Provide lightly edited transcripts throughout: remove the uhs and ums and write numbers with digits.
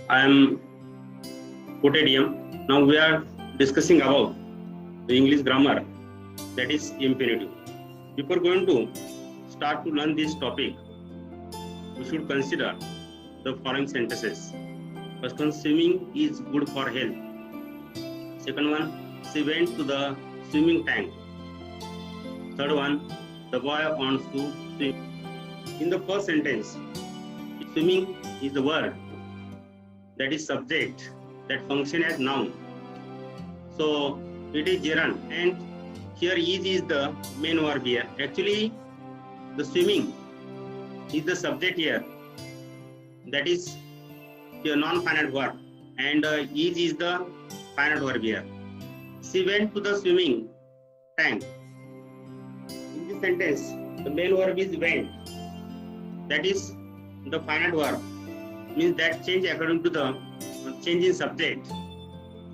I am Potedium. Now we are discussing about the English grammar, that is imperative. Before going to start to learn this topic, we should consider the following sentences. First one, swimming is good for health. Second one, she went to the swimming tank. Third one, the boy wants to swim. In the first sentence, swimming is the word, that is subject, that function as noun. So it is gerund, and here is the main verb here. Actually, the swimming is the subject here, that is the non-finite verb, and is the finite verb here. She went to the swimming tank. In this sentence, the main verb is went, that is the finite verb, means that change according to the change in subject.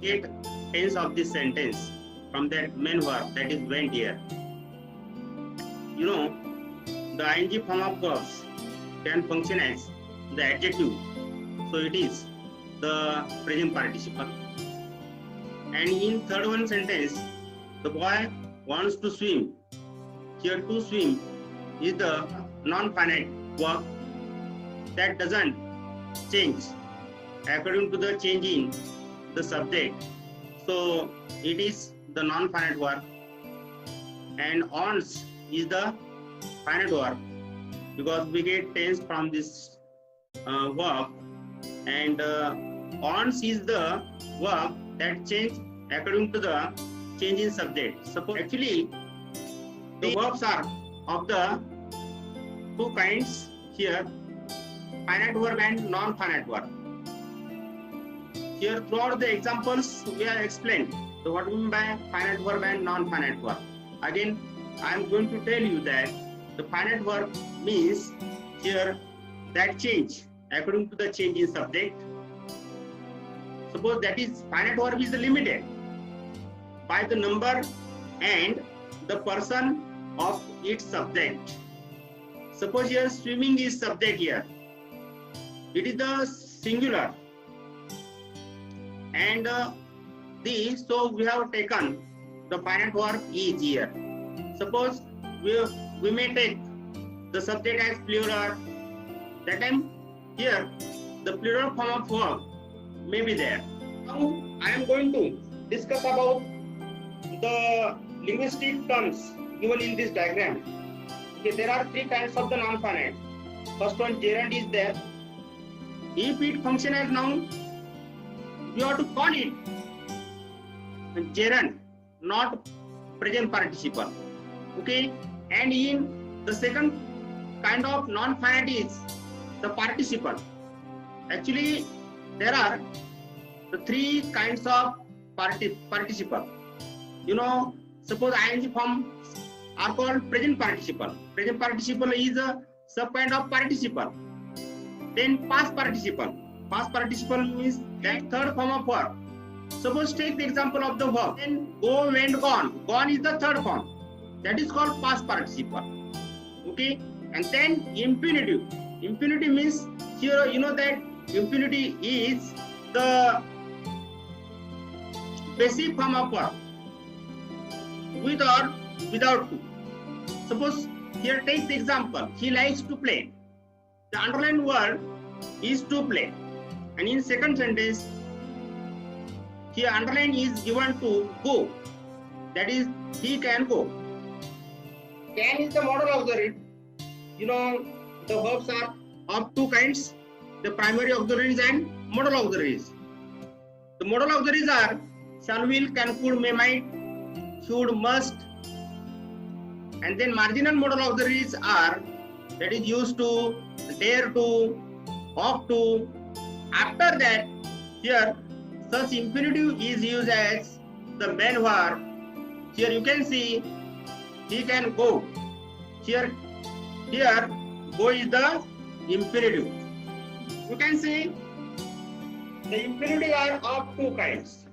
Get tense of this sentence from that main verb, that is went here. You know, the ing form of verbs can function as the adjective, so it is the present participle. And in third one sentence, the boy wants to swim. Here to swim is the non-finite verb that doesn't change according to the change in the subject. So it is the non-finite verb, and wants is the finite verb, because we get tense from this verb, and wants is the verb that change according to the change in subject. Suppose actually the verbs are of the two kinds here, finite verb and non-finite verb. Here throughout the examples we have explained what we mean by finite verb and non-finite verb. Again, I am going to tell you that the finite verb means here that change according to the change in subject. Suppose that is finite verb is limited by the number and the person of its subject. Suppose here swimming is subject here. It is the singular, and so we have taken the finite verb is here. Suppose we may take the subject as plural. That time here the plural form of verb may be there. Now I am going to discuss about the linguistic terms given in this diagram. Okay, there are three kinds of the non-finite. First one, gerund is there. If it function as noun, you have to call it gerund, not present participle. Okay, and in the second kind of non-finite is the participle. Actually, there are the three kinds of participle. You know, suppose ing forms are called present participle. Present participle is a sub kind of participle. Then past participle. Past participle means that third form of verb. Suppose take the example of the verb. Then go, went, gone. Gone is the third form. That is called past participle. Okay. And then infinitive. Infinitive means here you know that infinitive is the basic form of verb, with or without to. Suppose here take the example. He likes to play. The underlined word is to play. And in second sentence, here underline is given to go. That is, he can go. Can is the modal auxiliary. You know, the verbs are of two kinds, the primary auxiliaries and modal auxiliaries. The modal auxiliaries are shall, will, can, could, may, might, should, must. And then marginal modal auxiliaries are that is used to, dare to, ought to. After that, here such infinitive is used as the main verb. Here you can see he can go. Here go is the infinitive. You can see the infinitive are of two kinds.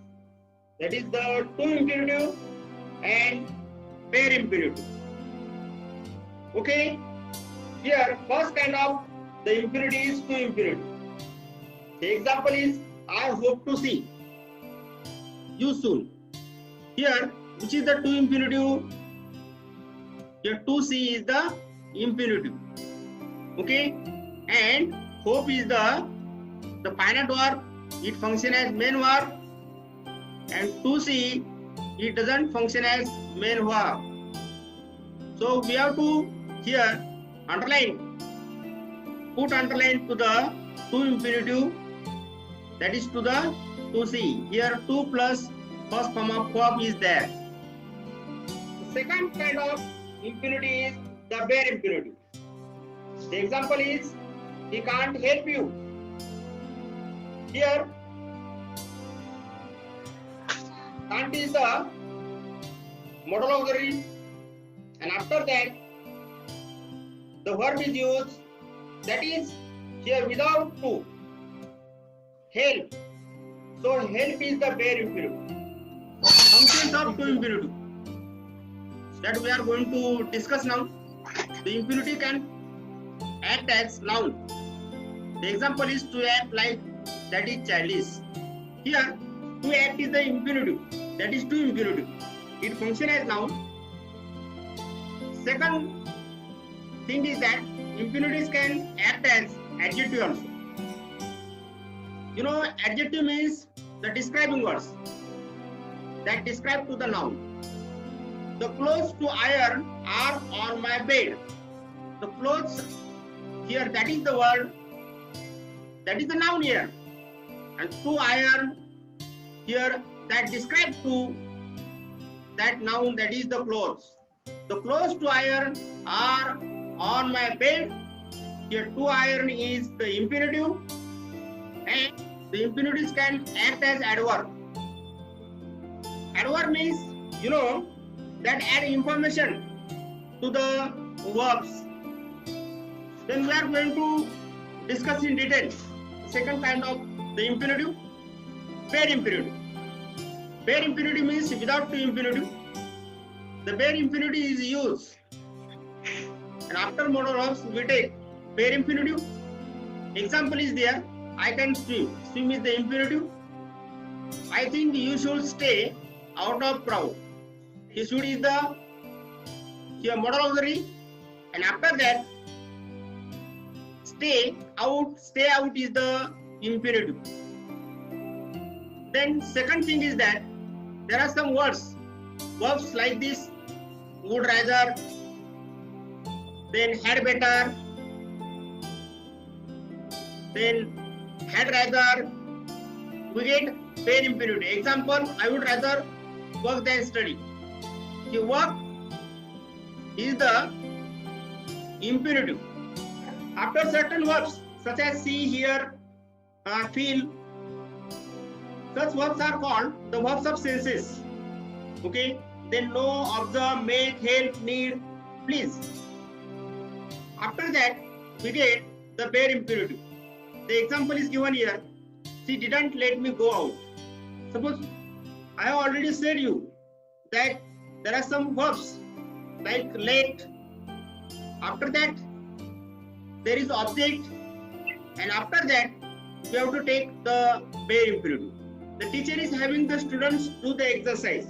That is the to infinitive and pair infinitive. Okay. Here first kind of the infinitive is to infinitive. The example is I hope to see you soon. Here, which is the to infinitive? Here to see is the infinitive. Okay, and hope is the finite verb. It functions as main verb, and to see it doesn't function as main verb. So we have to here underline, put underline to the to infinitive, that is to the to see. Here 2 plus first form of verb is there. The second kind of infinitive is the bare infinitive. The example is he can't help you. Here can't is the modal auxiliary, and after that the verb is used, that is here without to, help. So help is the bare infinitive. Functions of to infinitive that we are going to discuss now. The infinitive can act as noun. The example is to act like, that is childish. Here to act is the infinitive, that is to infinitive. It functions as noun. Second thing is that infinitives can act as adjective also. You know, adjective means the describing words that describe to the noun. The clothes to iron are on my bed. The clothes here, that is the word, that is the noun here, and to iron here, that describes to that noun, that is the clothes. The clothes to iron are on my bed. Here to iron is the infinitive, and the infinitives can act as adverb. Adverb means, you know, that add information to the verbs. Then we are going to discuss in detail the second kind of the infinitive, bare infinitive. Bare infinitive means without to infinitive. The bare infinitive is used, and after modal verbs we take bare infinitive. Example is there, I can swim. Swim is the infinitive. I think you should stay out of crowd. He should is the here modal auxiliary, and after that stay out is the infinitive. Then second thing is that there are some verbs like this: would rather, then had better, then had rather. We get bare infinitive. Example, I would rather work than study. The work is the infinitive. After certain verbs such as see, hear, feel, such verbs are called the verbs of senses. Okay, then know, observe, make, help, need, please. After that we get the bare infinitive. The example is given here: she didn't let me go out. Suppose I have already said you that there are some verbs like let. After that there is object, and after that we have to take the bare infinitive. The teacher is having the students do the exercise.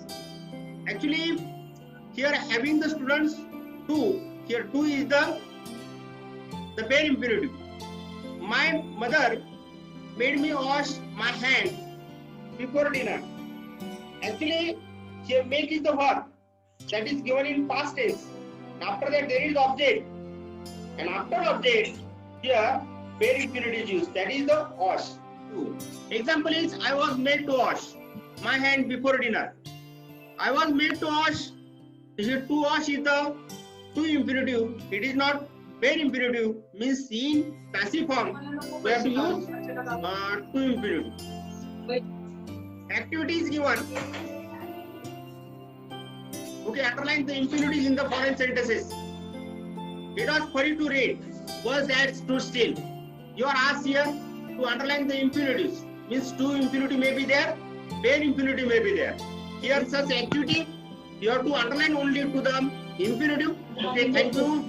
Actually here having the students do, here do is the bare infinitive. My mother made me wash my hand before dinner. Actually here make is the verb that is given in past tense. After that there is object, and after object here bare infinitive is used, that is the wash. Example is I was made to wash my hand before dinner. I was made to wash. Here to wash is the to infinitive. It is not bare infinitive, means in passive form we have to use to infinitive. Activity is given. Okay, underline the infinitives in the foreign sentences. It was for you to read. Was that stood still. You are asked here to underline the infinitives. Means to infinitive may be there, bare infinitive may be there. Here such activity you have to underline only to the infinitive. Okay, thank you.